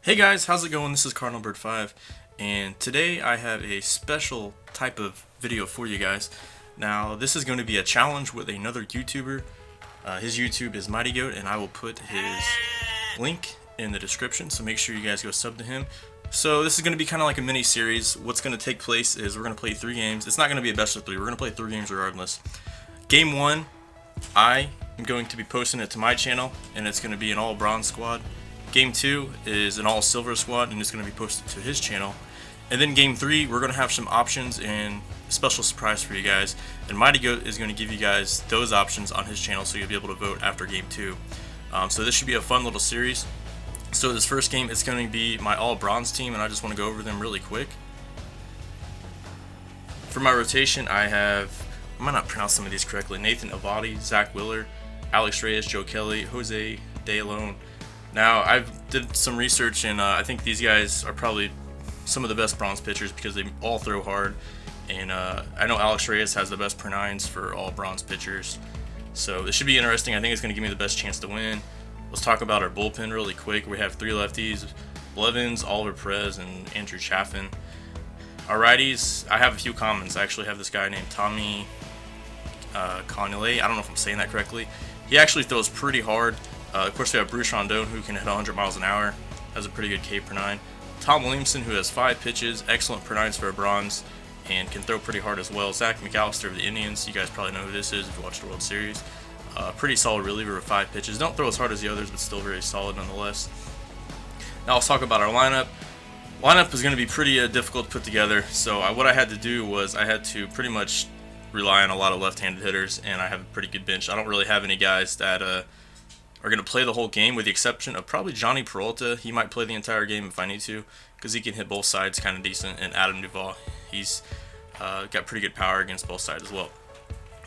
Hey guys, how's it going? This is CardinalBird5, and today I have a special type of video for you guys. Now, this is going to be a challenge with another YouTuber. His YouTube is Mighty Goat, and I will put his link in the description, so make sure you guys go sub to him. So this is going to be kind of like a mini series. What's going to take place is we're going to play 3 games. It's not going to be a best of 3. We're going to play 3 games regardless. Game 1, I am going to be posting it to my channel, and it's going to be an all bronze squad. Game 2 is an all silver squad, and it's going to be posted to his channel. And then Game 3, we're going to have some options and a special surprise for you guys. And Mighty Goat is going to give you guys those options on his channel, so you'll be able to vote after Game 2. So this should be a fun little series. So this first game, it's going to be my all bronze team, and I just want to go over them really quick. For my rotation, I might not pronounce some of these correctly, Nathan Avati, Zach Willer, Alex Reyes, Joe Kelly, Jose De Leon. Now, I've did some research, and I think these guys are probably some of the best bronze pitchers because they all throw hard. And I know Alex Reyes has the best per nines for all bronze pitchers. So this should be interesting. I think it's going to give me the best chance to win. Let's talk about our bullpen really quick. We have 3 lefties, Blevins, Oliver Perez, and Andrew Chaffin. Our righties, I have a few commons. I actually have this guy named Tommy Connolly. I don't know if I'm saying that correctly. He actually throws pretty hard. Of course, we have Bruce Rondon, who can hit 100 miles an hour, has a pretty good K per 9. Tom Williamson, who has 5 pitches, excellent per 9s for a bronze, and can throw pretty hard as well. Zach McAllister of the Indians, you guys probably know who this is if you watch the World Series. Pretty solid reliever with 5 pitches. Don't throw as hard as the others, but still very solid nonetheless. Now let's talk about our lineup. Lineup is going to be pretty difficult to put together, so what I had to do was I had to pretty much rely on a lot of left-handed hitters, and I have a pretty good bench. I don't really have any guys that are going to play the whole game, with the exception of probably Johnny Peralta. He might play the entire game if I need to, because he can hit both sides kind of decent. And Adam Duvall, he's got pretty good power against both sides as well.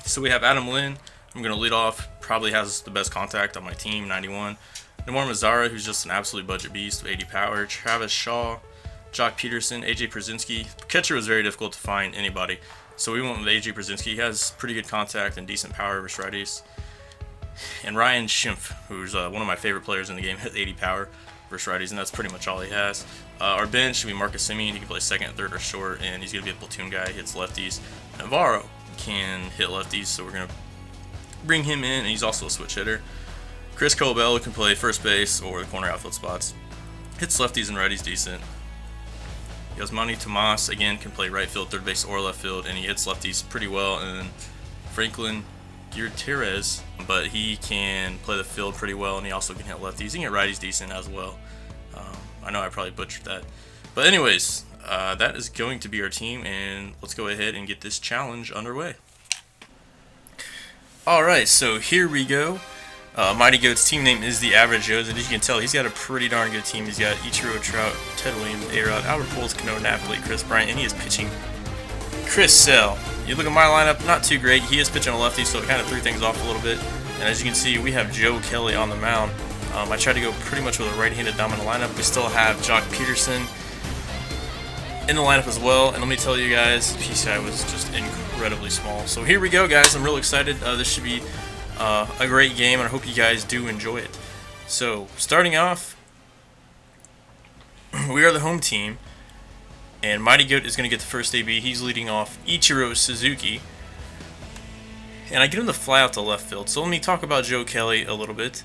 So we have Adam Lynn. I'm going to lead off. Probably has the best contact on my team, 91. Nomar Mazara, who's just an absolute budget beast with 80 power. Travis Shaw, Jock Peterson, AJ Przinsky. Catcher was very difficult to find anybody, so we went with AJ Przinsky. He has pretty good contact and decent power versus righties. And Ryan Schimpf, who's one of my favorite players in the game, hit 80 power versus righties, and that's pretty much all he has. Our bench should be Marcus Semien. He can play second, third, or short, and he's going to be a platoon guy. He hits lefties. Navarro can hit lefties, so we're going to bring him in, and he's also a switch hitter. Chris Colbell can play first base or the corner outfield spots. Hits lefties and righties decent. Yasmani Tomas, again, can play right field, third base, or left field, and he hits lefties pretty well. And then Franklin Gutierrez, but he can play the field pretty well, and he also can hit lefties. He can hit righties decent as well. I know I probably butchered that. But anyways, that is going to be our team, and let's go ahead and get this challenge underway. Alright, so here we go. Mighty Goat's team name is the Average Joes, and as you can tell, he's got a pretty darn good team. He's got Ichiro Trout, Ted Williams, A-Rod, Albert Pujols, Cano Napoli, Chris Bryant, and he is pitching Chris Sale. You look at my lineup, not too great. He is pitching a lefty, so it kind of threw things off a little bit. And as you can see, we have Joe Kelly on the mound. I tried to go pretty much with a right-handed dominant lineup. We still have Jock Peterson in the lineup as well. And let me tell you guys, PCI was just incredibly small. So here we go, guys. I'm real excited. This should be a great game, and I hope you guys do enjoy it. So starting off, we are the home team. And Mighty Goat is going to get the first AB. He's leading off Ichiro Suzuki. And I get him to fly out to left field. So let me talk about Joe Kelly a little bit.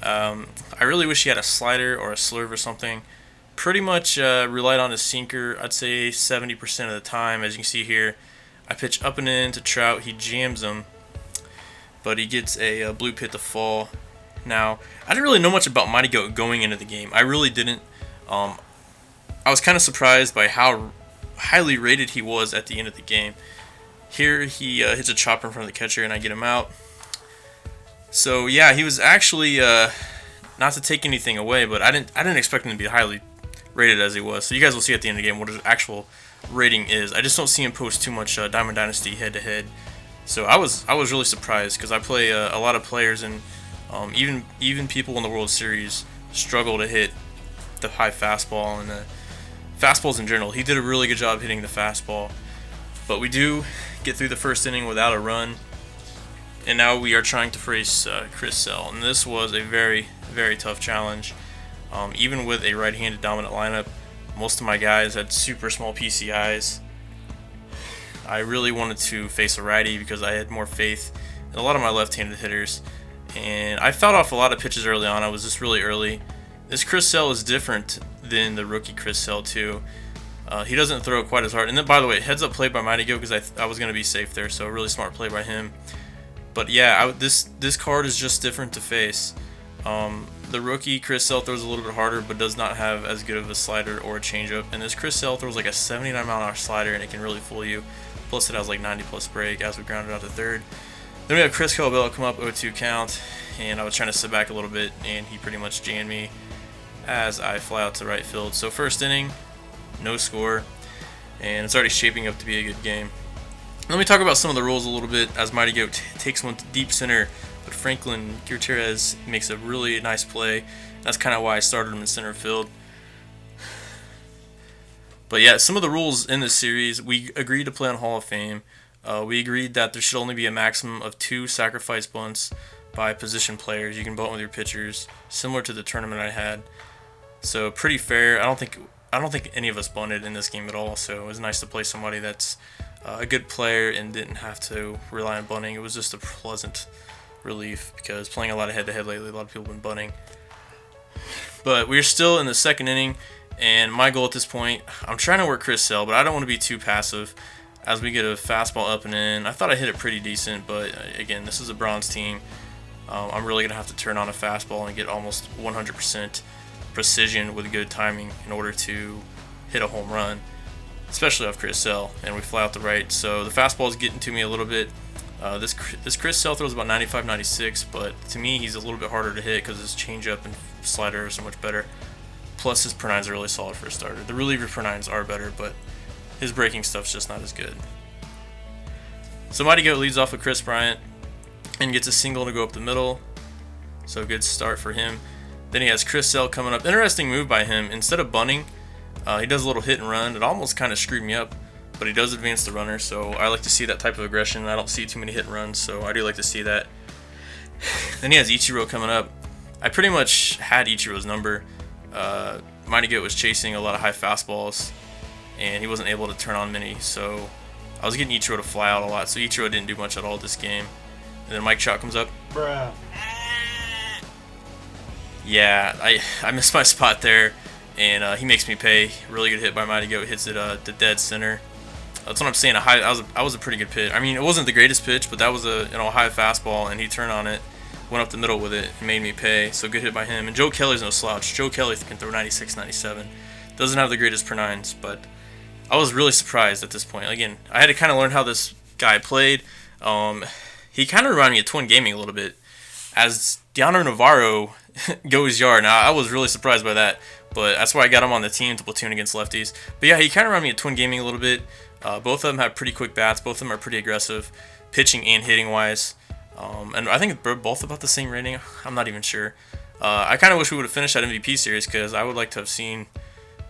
I really wish he had a slider or a slurve or something. Pretty much relied on his sinker, I'd say 70% of the time. As you can see here, I pitch up and in to Trout. He jams him, but he gets a blue pit to fall. Now, I didn't really know much about Mighty Goat going into the game. I really didn't. I was kind of surprised by how highly rated he was at the end of the game. Here he hits a chopper in front of the catcher, and I get him out. So yeah, he was actually not to take anything away, but I didn't expect him to be highly rated as he was. So you guys will see at the end of the game what his actual rating is. I just don't see him post too much Diamond Dynasty head to head. So I was really surprised because I play a lot of players, and even people in the World Series struggle to hit the high fastball and fastballs in general. He did a really good job hitting the fastball, but we do get through the first inning without a run, and now we are trying to face Chris Sale, and this was a very, very tough challenge. Even with a right-handed dominant lineup, most of my guys had super small PCIs. I really wanted to face a righty because I had more faith in a lot of my left-handed hitters. And I fouled off a lot of pitches early on. I was just really early. This Chris Sale is different than the rookie Chris Sale too. He doesn't throw quite as hard. And then, by the way, heads up play by Mighty Goat because I was going to be safe there, so a really smart play by him. But yeah, this card is just different to face. The rookie Chris Sale throws a little bit harder, but does not have as good of a slider or a changeup. And this Chris Sale throws like a 79 mile an hour slider, and it can really fool you. Plus, it has like 90 plus break as we grounded out to third. Then we have Chris Colbell come up 0-2 count, and I was trying to sit back a little bit, and he pretty much jammed me as I fly out to right field. So first inning, no score, and it's already shaping up to be a good game. Let me talk about some of the rules a little bit as Mighty Goat takes one to deep center, but Franklin Gutierrez makes a really nice play. That's kind of why I started him in center field. But yeah, some of the rules in this series, we agreed to play on Hall of Fame. We agreed that there should only be a maximum of 2 sacrifice bunts by position players. You can bunt with your pitchers, similar to the tournament I had. So pretty fair. I don't think any of us bunted in this game at all. So it was nice to play somebody that's a good player and didn't have to rely on bunting. It was just a pleasant relief because playing a lot of head-to-head lately, a lot of people have been bunting. But we're still in the second inning, and my goal at this point, I'm trying to work Chris Sale, but I don't want to be too passive. As we get a fastball up and in, I thought I hit it pretty decent, but again, this is a bronze team. I'm really going to have to turn on a fastball and get almost 100% precision with good timing in order to hit a home run, especially off Chris Sale, and we fly out the right. So the fastball is getting to me a little bit. This Chris Sale throws about 95, 96, but to me, he's a little bit harder to hit because his changeup and slider are so much better. Plus, his per-nines are really solid for a starter. The reliever per-nines are better, but his breaking stuff's just not as good. So Mighty Goat leads off with Chris Bryant and gets a single to go up the middle. So good start for him. Then he has Chris Sale coming up. Interesting move by him. Instead of bunting, he does a little hit and run. It almost kind of screwed me up, but he does advance the runner. So I like to see that type of aggression. I don't see too many hit and runs, so I do like to see that. Then he has Ichiro coming up. I pretty much had Ichiro's number. Mighty Goat was chasing a lot of high fastballs, and he wasn't able to turn on many, so I was getting Ichiro to fly out a lot, so Ichiro didn't do much at all this game. And then Mike Trout comes up. Bruh. Yeah, I missed my spot there, and he makes me pay. Really good hit by Mighty Goat, hits it to dead center. That's what I'm saying. I was a pretty good pitch. I mean, it wasn't the greatest pitch, but that was a high fastball, and he turned on it, went up the middle with it, and made me pay. So good hit by him. And Joe Kelly's no slouch. Joe Kelly can throw 96, 97. Doesn't have the greatest per-nines, but I was really surprised at this point. Again, I had to kind of learn how this guy played. He kind of reminded me of Twin Gaming a little bit. As Deonor Navarro goes yard. Now, I was really surprised by that, but that's why I got him on the team to platoon against lefties. But yeah, he kind of reminded me of Twin Gaming a little bit. Both of them have pretty quick bats. Both of them are pretty aggressive, pitching and hitting-wise. And I think they're both about the same rating. I'm not even sure. I kind of wish we would have finished that MVP series because I would like to have seen,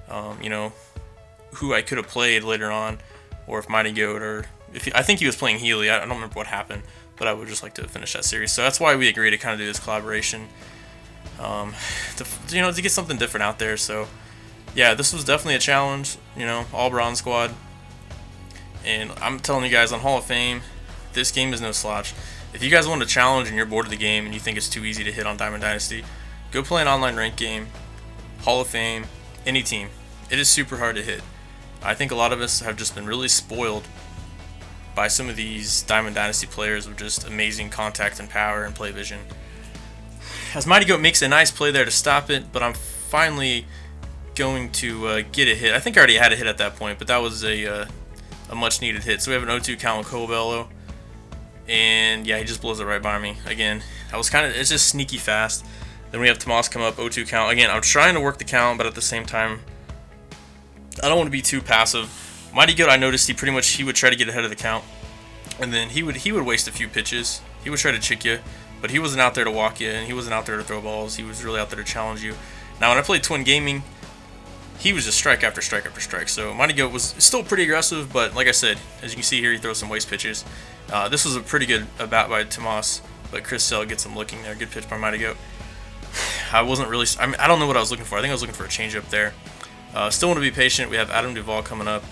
who I could have played later on, or if Mighty Goat, or I think he was playing Healy. I don't remember what happened, but I would just like to finish that series. So that's why we agreed to kind of do this collaboration, to get something different out there. So yeah, this was definitely a challenge. All bronze squad, and I'm telling you guys on Hall of Fame, this game is no slouch. If you guys want a challenge and you're bored of the game and you think it's too easy to hit on Diamond Dynasty, go play an online ranked game, Hall of Fame, any team. It is super hard to hit. I think a lot of us have just been really spoiled by some of these Diamond Dynasty players with just amazing contact and power and play vision. As Mighty Goat makes a nice play there to stop it, but I'm finally going to get a hit. I think I already had a hit at that point, but that was a much needed hit. So we have an 0-2 count with Colbello. And yeah, he just blows it right by me. Again, it's just sneaky fast. Then we have Tomas come up, 0-2 count. Again, I'm trying to work the count, but at the same time, I don't want to be too passive. Mighty Goat, I noticed he would try to get ahead of the count, and then he would waste a few pitches. He would try to chick you, but he wasn't out there to walk you, and he wasn't out there to throw balls. He was really out there to challenge you. Now, when I played Twin Gaming, he was just strike after strike after strike. So Mighty Goat was still pretty aggressive, but like I said, as you can see here, he throws some waste pitches. This was a pretty good bat by Tomas, but Chris Sale gets him looking there. Good pitch by Mighty Goat. I wasn't really. I mean, I don't know what I was looking for. I think I was looking for a changeup there. Still want to be patient. We have Adam Duvall coming up.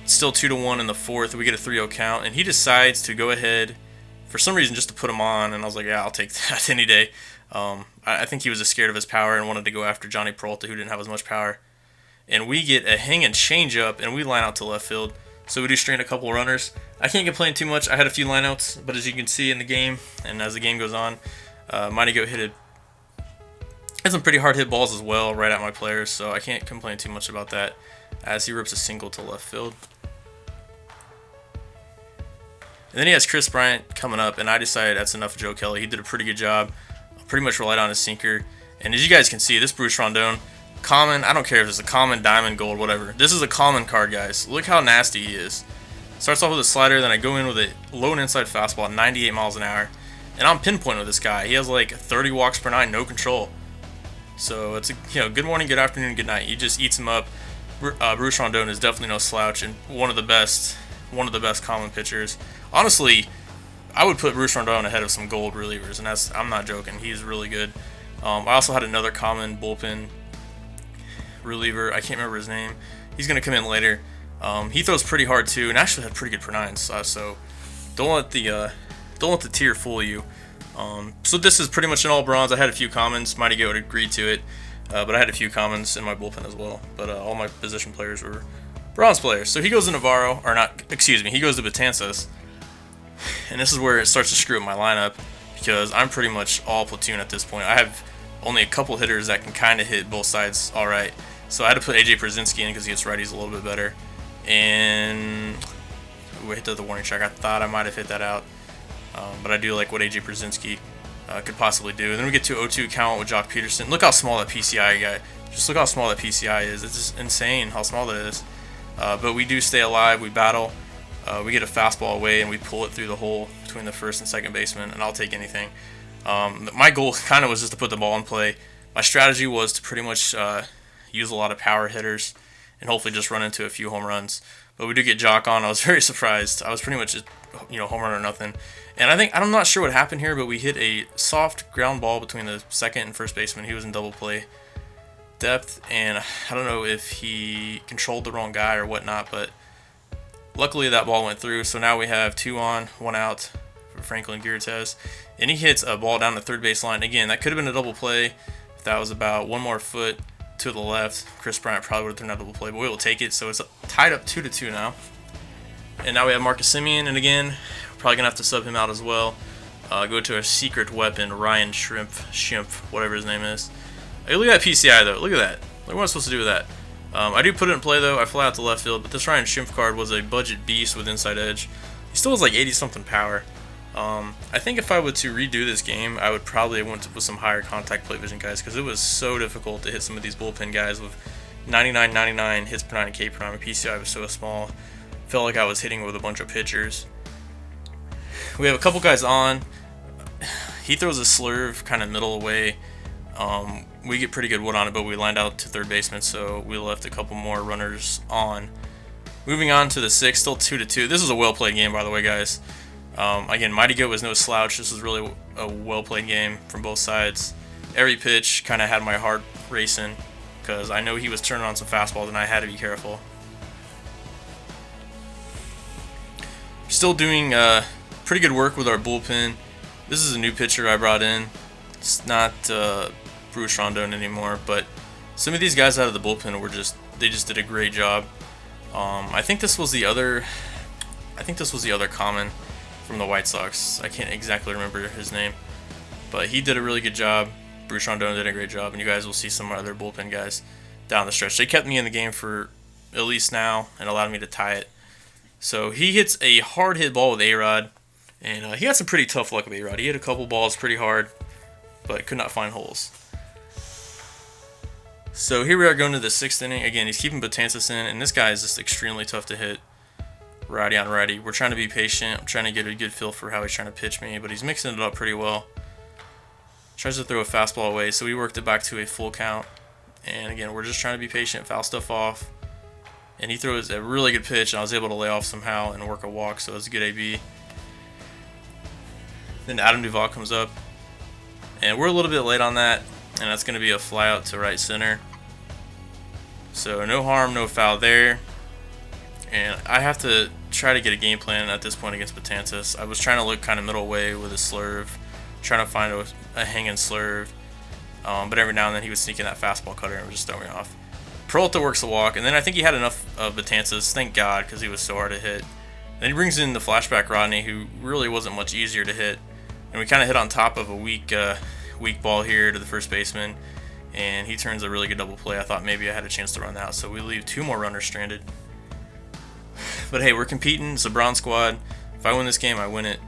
Still 2-1 in the fourth. We get a 3-0 count, and he decides to go ahead for some reason just to put him on. And I was like, yeah, I'll take that any day. I think he was just scared of his power and wanted to go after Johnny Peralta, who didn't have as much power. And we get a hanging changeup, and we line out to left field. So we do strain a couple runners. I can't complain too much. I had a few lineouts, but as you can see in the game, and as the game goes on, Mighty Goat hit some pretty hard hit balls as well right at my players, so I can't complain too much about that as he rips a single to left field. And then he has Chris Bryant coming up, and I decided that's enough of Joe Kelly. He did a pretty good job. Pretty much relied on his sinker. And as you guys can see, this Bruce Rondon, common, I don't care if it's a common, diamond, gold, whatever. This is a common card, guys. Look how nasty he is. Starts off with a slider, then I go in with a low and inside fastball at 98 miles an hour. And I'm pinpointing with this guy. He has like 30 walks per nine, no control. So it's a good morning, good afternoon, good night. He just eats him up. Bruce Rondon is definitely no slouch and one of the best common pitchers. Honestly, I would put Bruce Rondon ahead of some gold relievers, and I'm not joking. He's really good. I also had another common bullpen reliever. I can't remember his name. He's going to come in later. He throws pretty hard too, and actually had pretty good per nines. So don't let the tier fool you. So this is pretty much an all bronze. I had a few commons. Mighty Goat agreed to it, but I had a few commons in my bullpen as well. But all my position players were bronze players. So he goes to Navarro, or not? Excuse me. He goes to Betances. And this is where it starts to screw up my lineup because I'm pretty much all platoon at this point. I have only a couple hitters that can kind of hit both sides all right. So I had to put AJ Przinsky in because he gets righties a little bit better. And we hit the warning track. I thought I might have hit that out. But I do like what AJ Przinsky could possibly do. And then we get to 0-2 count with Jock Peterson. Look how small that PCI guy. Just look how small that PCI is. It's just insane how small that is. But we do stay alive. We battle. We get a fastball away and we pull it through the hole between the first and second baseman, and I'll take anything. My goal kind of was just to put the ball in play. My strategy was to pretty much use a lot of power hitters and hopefully just run into a few home runs. But we do get Jock on. I was very surprised. I was pretty much just, home run or nothing. And I'm not sure what happened here, but we hit a soft ground ball between the second and first baseman. He was in double play depth, and I don't know if he controlled the wrong guy or whatnot, but luckily that ball went through. So now we have 2 on, 1 out for Franklin Girates, and he hits a ball down the third base line. Again, that could have been a double play if that was about 1 more foot to the left. Chris Bryant probably would have turned out double play, but we will take it. So it's tied up 2-2 now. And now we have Marcus Semien, and again, we're probably gonna have to sub him out as well. Go to our secret weapon, Ryan Schimpf, whatever his name is. Hey, look at that PCI though. Look at that. What am I supposed to do with that? I do put it in play though. I fly out to left field, but this Ryan Schimpf card was a budget beast with inside edge. He still has like 80 something power. I think if I were to redo this game, I would probably went with some higher contact plate vision guys because it was so difficult to hit some of these bullpen guys with 99, 99 hits per 90 K per 9. My PCI was so small. Felt like I was hitting with a bunch of pitchers. We have a couple guys on. He throws a slurve kind of middle away. We get pretty good wood on it, but we lined out to third baseman, so we left a couple more runners on. Moving on to the 6th, still 2-2. This is a well-played game, by the way, guys. Again, Mighty Goat was no slouch. This was really a well-played game from both sides. Every pitch kind of had my heart racing because I know he was turning on some fastballs, and I had to be careful. Still doing pretty good work with our bullpen. This is a new pitcher I brought in. It's not Bruce Rondon anymore, but some of these guys out of the bullpen they just did a great job. I think this was the other common from the White Sox. I can't exactly remember his name, but he did a really good job. Bruce Rondon did a great job, and you guys will see some other bullpen guys down the stretch. They kept me in the game for at least now and allowed me to tie it. So he hits a hard hit ball with A-Rod, and he had some pretty tough luck with A-Rod. He hit a couple balls pretty hard, but could not find holes. So here we are going to the 6th inning. Again, he's keeping Betances in, and this guy is just extremely tough to hit righty on righty. We're trying to be patient. I'm trying to get a good feel for how he's trying to pitch me, but he's mixing it up pretty well. Tries to throw a fastball away, so we worked it back to a full count. And again, we're just trying to be patient, foul stuff off. And he throws a really good pitch, and I was able to lay off somehow and work a walk, so it's a good AB. Then Adam Duvall comes up, and we're a little bit late on that. and that's going to be a fly out to right center. So no harm, no foul there. And I have to try to get a game plan at this point against Betances. I was trying to look kind of middle way with a slurve, trying to find a hanging slurve. But every now and then he would sneak in that fastball cutter and would just throw me off. Peralta works the walk, and then I think he had enough of Betances, thank God, because he was so hard to hit. Then he brings in the flashback Rodney, who really wasn't much easier to hit. And we kind of hit on top of a weak ball here to the first baseman, and he turns a really good double play. I thought maybe I had a chance to run out, so we leave 2 more runners stranded. But hey, we're competing. It's a bronze squad. If I win this game, I win it.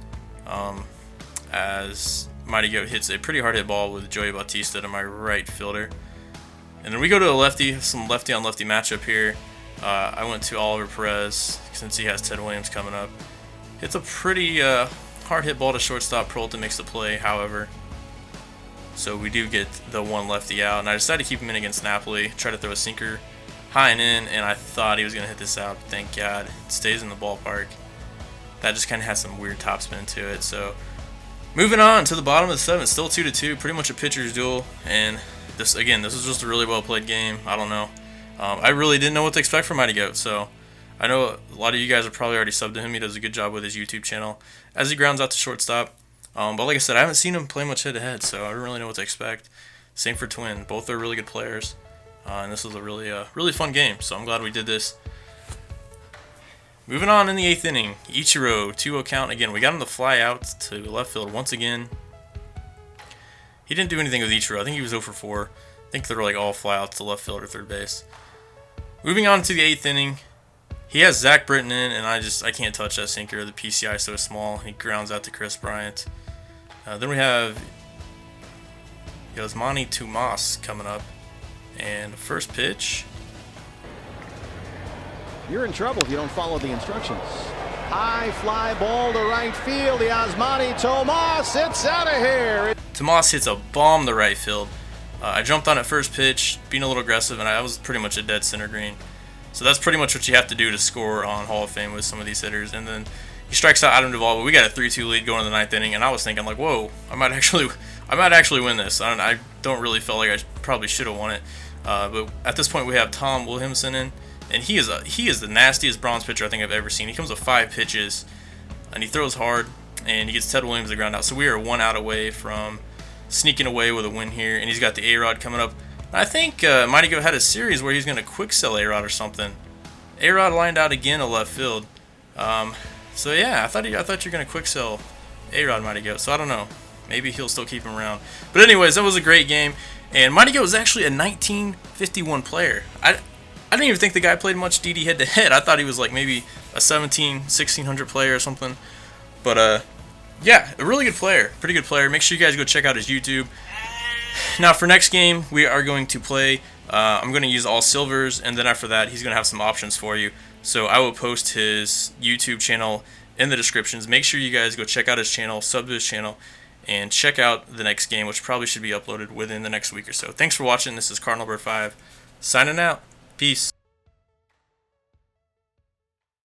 As Mighty Goat hits a pretty hard hit ball with Joey Bautista to my right fielder. And then we go to a lefty, some lefty on lefty matchup here. I went to Oliver Perez since he has Ted Williams coming up. It's a pretty hard hit ball to shortstop. Peralta makes the play, however. So we do get the one lefty out, and I decided to keep him in against Napoli. Try to throw a sinker high and in, and I thought he was going to hit this out. Thank God. It stays in the ballpark. That just kind of has some weird topspin to it. So moving on to the bottom of the 7th, still 2-2, pretty much a pitcher's duel. And this was just a really well played game. I don't know. I really didn't know what to expect from Mighty Goat. So I know a lot of you guys are probably already subbed to him. He does a good job with his YouTube channel as he grounds out to shortstop. But like I said, I haven't seen him play much head-to-head, so I don't really know what to expect. Same for Twin. Both are really good players. And this was a really fun game, so I'm glad we did this. Moving on in the 8th inning, Ichiro, 2-0 count. Again, we got him to fly out to left field once again. He didn't do anything with Ichiro. I think he was 0 for 4. I think they were like all fly outs to left field or third base. Moving on to the 8th inning, he has Zach Britton in, and I can't touch that sinker. The PCI is so small. He grounds out to Chris Bryant. Then we have Yasmani Tomas coming up. And the first pitch. You're in trouble if you don't follow the instructions. High fly ball to right field. The Yasmani Tomas, it's out of here. Tomas hits a bomb to right field. I jumped on it first pitch, being a little aggressive, and I was pretty much a dead center green. So that's pretty much what you have to do to score on Hall of Fame with some of these hitters. And then he strikes out Adam Duvall, but we got a 3-2 lead going to the 9th inning, and I was thinking like, whoa, I might actually win this. I don't really feel like I probably should have won it. But at this point we have Tom Williamson in, and he is the nastiest bronze pitcher I think I've ever seen. He comes with 5 pitches, and he throws hard, and he gets Ted Williams to ground out. So we are 1 out away from sneaking away with a win here, and he's got the A-Rod coming up. I think Mighty Goat had a series where he's going to quick sell A-Rod or something. A-Rod lined out again to left field. So yeah, I thought you were going to quick sell A-Rod, Mighty Goat. So I don't know. Maybe he'll still keep him around. But anyways, that was a great game. And Mighty Goat was actually a 1951 player. I didn't even think the guy played much DD head-to-head. I thought he was like maybe a 1600 player or something. But yeah, a really good player. Pretty good player. Make sure you guys go check out his YouTube. Now for next game, we are going to play, I'm going to use all silvers, and then after that, he's going to have some options for you. So I will post his YouTube channel in the descriptions. Make sure you guys go check out his channel, sub to his channel, and check out the next game, which probably should be uploaded within the next week or so. Thanks for watching. This is Cardinal Bird 5, signing out. Peace.